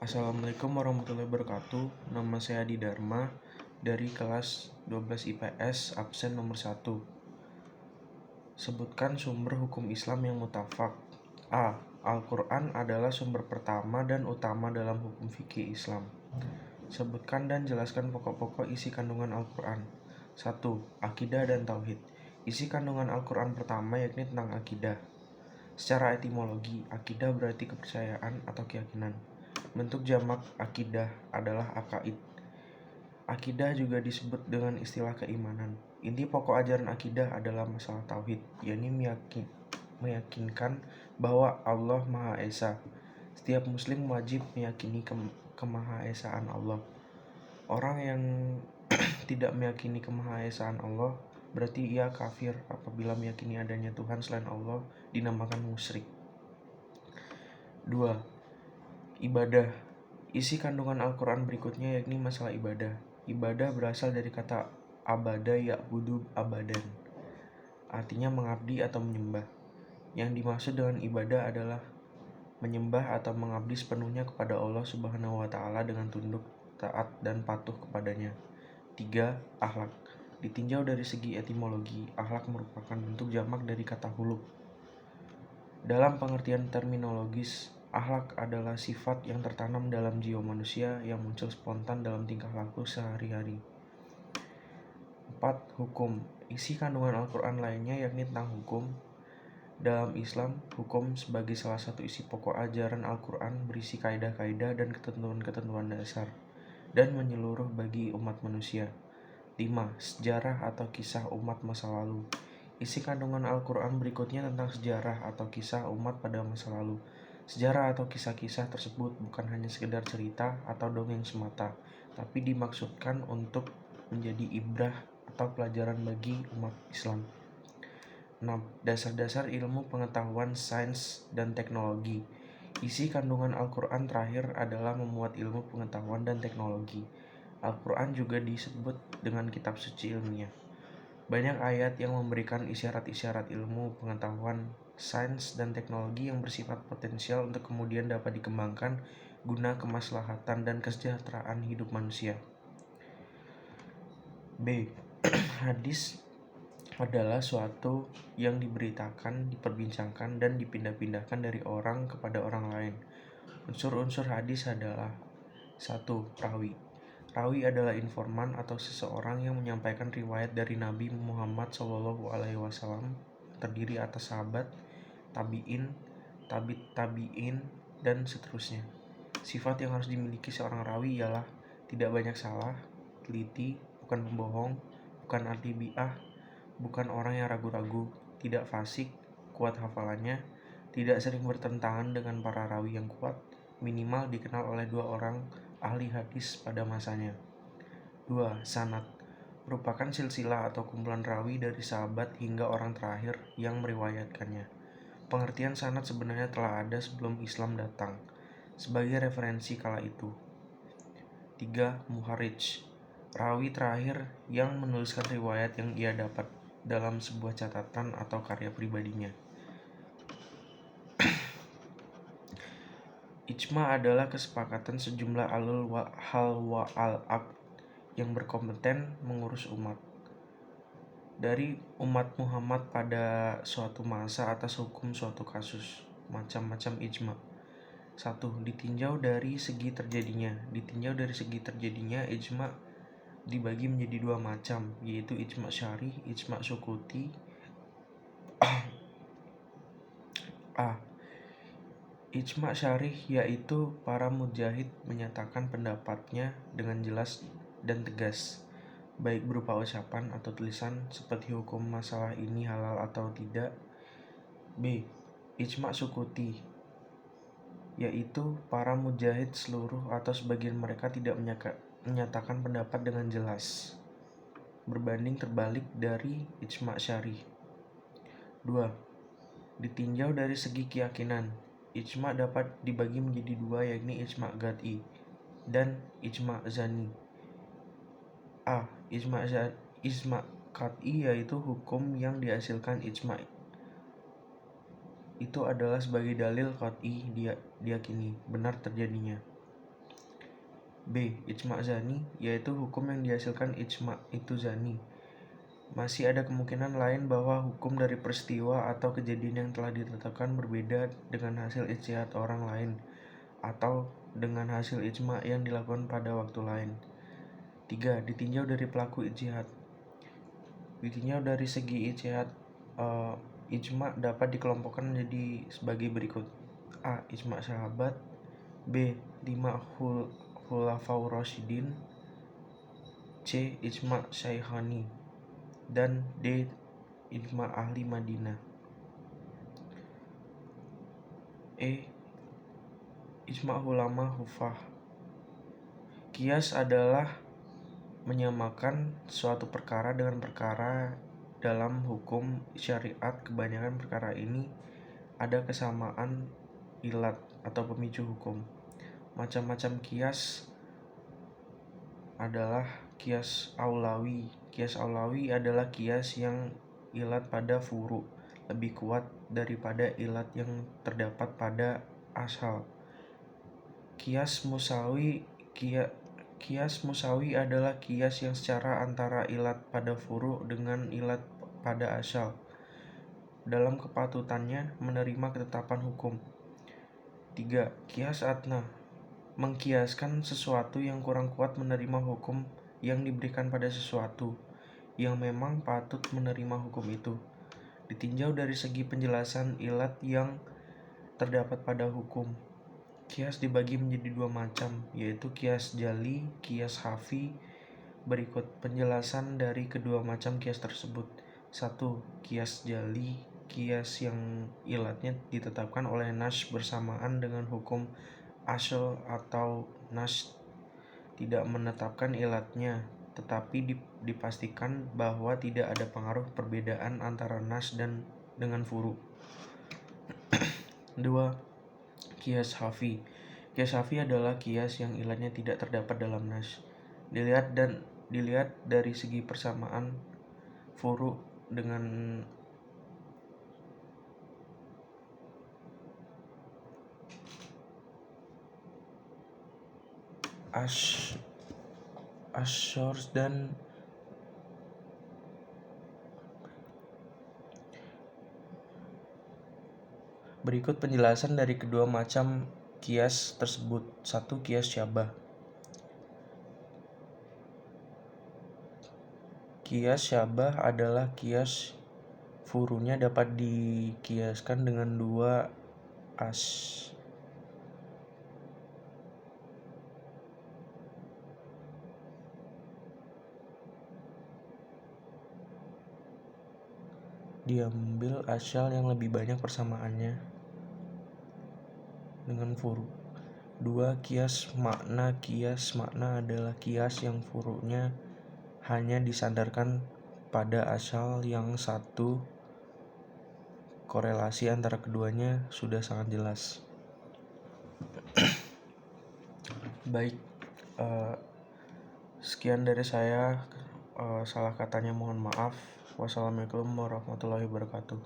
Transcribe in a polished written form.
Assalamualaikum warahmatullahi wabarakatuh. Nama saya Adi Dharma dari kelas 12 IPS absen nomor 1. Sebutkan sumber hukum Islam yang mutafak. A. Al-Quran adalah sumber pertama dan utama dalam hukum fikih Islam. Sebutkan dan jelaskan pokok-pokok isi kandungan Al-Quran. 1. Akidah dan Tauhid. Isi kandungan Al-Quran pertama yakni tentang akidah. Secara etimologi, akidah berarti kepercayaan atau keyakinan. Bentuk jamak akidah adalah akaid. Akidah juga disebut dengan istilah keimanan. Inti pokok ajaran akidah adalah masalah tauhid, yakni meyakinkan bahwa Allah Maha Esa. Setiap muslim wajib meyakini kemahaesaan Allah. Orang yang tidak meyakini kemahaesaan Allah berarti ia kafir. Apabila meyakini adanya Tuhan selain Allah dinamakan musyrik. 2. Ibadah. Isi kandungan Al-Quran berikutnya yakni masalah ibadah. Ibadah berasal dari kata abada ya'budu abadan, artinya mengabdi atau menyembah. Yang dimaksud dengan ibadah adalah menyembah atau mengabdi sepenuhnya kepada Allah Subhanahu wa Ta'ala dengan tunduk, taat, dan patuh kepadanya. 3. Akhlak. Ditinjau dari segi etimologi, akhlak merupakan bentuk jamak dari kata huluk. Dalam pengertian terminologis, akhlak adalah sifat yang tertanam dalam jiwa manusia yang muncul spontan dalam tingkah laku sehari-hari. 4. Hukum. Isi kandungan Al-Quran lainnya yakni tentang hukum. Dalam Islam, hukum sebagai salah satu isi pokok ajaran Al-Quran berisi kaidah-kaidah dan ketentuan-ketentuan dasar dan menyeluruh bagi umat manusia. 5. Sejarah atau kisah umat masa lalu. Isi kandungan Al-Quran berikutnya tentang sejarah atau kisah umat pada masa lalu. Sejarah atau kisah-kisah tersebut bukan hanya sekedar cerita atau dongeng semata, tapi dimaksudkan untuk menjadi ibrah atau pelajaran bagi umat Islam. 6. Dasar-dasar ilmu pengetahuan sains dan teknologi. Isi kandungan Al-Quran terakhir adalah memuat ilmu pengetahuan dan teknologi. Al-Quran juga disebut dengan kitab suci ilmiah. Banyak ayat yang memberikan isyarat-isyarat ilmu pengetahuan, sains, dan teknologi yang bersifat potensial untuk kemudian dapat dikembangkan guna kemaslahatan dan kesejahteraan hidup manusia. B. Hadis adalah suatu yang diberitakan, diperbincangkan, dan dipindah-pindahkan dari orang kepada orang lain. Unsur-unsur hadis adalah 1. Rawi. Rawi adalah informan atau seseorang yang menyampaikan riwayat dari Nabi Muhammad SAW, terdiri atas sahabat, tabi'in, tabi'in, dan seterusnya. Sifat yang harus dimiliki seorang rawi ialah tidak banyak salah, teliti, bukan pembohong, bukan artibiah, bukan orang yang ragu-ragu, tidak fasik, kuat hafalannya, tidak sering bertentangan dengan para rawi yang kuat, minimal dikenal oleh 2 orang ahli hadis pada masanya. 2. Sanad merupakan silsilah atau kumpulan rawi dari sahabat hingga orang terakhir yang meriwayatkannya. Pengertian sanad sebenarnya telah ada sebelum Islam datang, sebagai referensi kala itu. 3. Muharrij, rawi terakhir yang menuliskan riwayat yang ia dapat dalam sebuah catatan atau karya pribadinya. Ijma adalah kesepakatan sejumlah alul hal wa al-aqd yang berkompeten mengurus umat dari umat Muhammad pada suatu masa atas hukum suatu kasus. Macam-macam ijma. 1. Ditinjau dari segi terjadinya. Ijma dibagi menjadi 2 macam, yaitu ijma syar'i, ijma sukuti. A. Ijma syarih yaitu para mujahid menyatakan pendapatnya dengan jelas dan tegas, baik berupa ucapan atau tulisan, seperti hukum masalah ini halal atau tidak. B. Ijma sukuti yaitu para mujahid seluruh atau sebagian mereka tidak menyatakan pendapat dengan jelas, berbanding terbalik dari ijma syarih. 2. Ditinjau dari segi keyakinan. Ijma dapat dibagi menjadi 2, yakni ijma qat'i dan ijma zanni. A. Ijma qat'i yaitu hukum yang dihasilkan ijma itu adalah sebagai dalil qat'i diyakini benar terjadinya. B. Ijma' zani, yaitu hukum yang dihasilkan ijma' itu zani. Masih ada kemungkinan lain bahwa hukum dari peristiwa atau kejadian yang telah ditetapkan berbeda dengan hasil ijtihad orang lain atau dengan hasil ijma' yang dilakukan pada waktu lain. 3. Ditinjau dari pelaku ijtihad. Ditinjau dari segi ijtihad, ijma' dapat dikelompokkan menjadi sebagai berikut. A. Ijma' sahabat. B. 5 khulafaur rasyidin. C. Ijma' syaikhani. Dan D. Ijma' ahli Madinah. E. Ijma' ulama hufah. Qiyas adalah menyamakan suatu perkara dengan perkara dalam hukum syariat. Kebanyakan perkara ini ada kesamaan ilat atau pemicu hukum. Macam-macam qiyas adalah qiyas aulawi. Qiyas aulawi adalah qiyas yang ilat pada furu lebih kuat daripada ilat yang terdapat pada asal. Qiyas musawi adalah qiyas yang secara antara ilat pada furu dengan ilat pada asal dalam kepatutannya menerima ketetapan hukum. 3. Qiyas adna, mengkiaskan sesuatu yang kurang kuat menerima hukum yang diberikan pada sesuatu yang memang patut menerima hukum itu. Ditinjau dari segi penjelasan ilat yang terdapat pada hukum. Qiyas dibagi menjadi 2 macam, yaitu qiyas jali, qiyas khafi. Berikut penjelasan dari kedua macam qiyas tersebut. 1. Qiyas jali, qiyas yang ilatnya ditetapkan oleh nas bersamaan dengan hukum asal atau nas tidak menetapkan ilatnya, tetapi dipastikan bahwa tidak ada pengaruh perbedaan antara nas dan dengan furu. 2. Qiyas khafi. Qiyas khafi adalah qiyas yang ilatnya tidak terdapat dalam nas. Dilihat dari segi persamaan furu dengan ashors dan berikut penjelasan dari kedua macam qiyas tersebut. 1. Qiyas syabah. Qiyas syabah adalah qiyas furunya dapat dikiaskan dengan 2 diambil asal yang lebih banyak persamaannya dengan furu. 2. Qiyas makna. Qiyas makna adalah qiyas yang furunya hanya disandarkan pada asal yang satu. Korelasi antara keduanya sudah sangat jelas. Baik, sekian dari saya. Salah katanya mohon maaf. Wassalamualaikum warahmatullahi wabarakatuh.